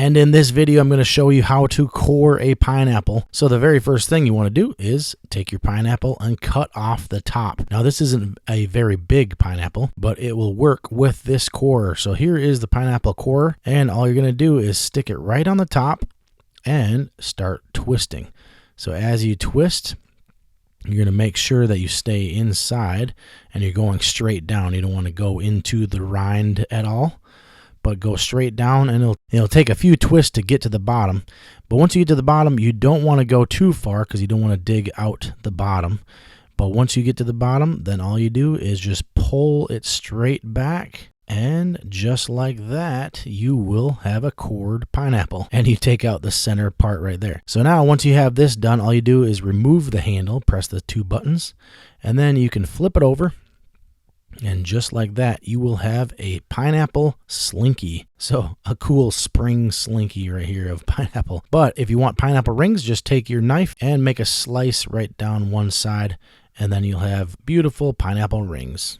And in this video, I'm going to show you how to core a pineapple. So the very first thing you want to do is take your pineapple and cut off the top. Now this isn't a very big pineapple, but it will work with this corer. So here is the pineapple corer, and all you're going to do is stick it right on the top and start twisting. So as you twist, you're going to make sure that you stay inside and you're going straight down. You don't want to go into the rind at all, but go straight down, and it'll take a few twists to get to the bottom. But once you get to the bottom, you don't want to go too far because you don't want to dig out the bottom. But once you get to the bottom, then all you do is just pull it straight back. And just like that, you will have a cored pineapple. And you take out the center part right there. So now once you have this done, all you do is remove the handle, press the two buttons, and then you can flip it over. And just like that, you will have a pineapple slinky. So a cool spring slinky right here of pineapple. But if you want pineapple rings, just take your knife and make a slice right down one side, and then you'll have beautiful pineapple rings.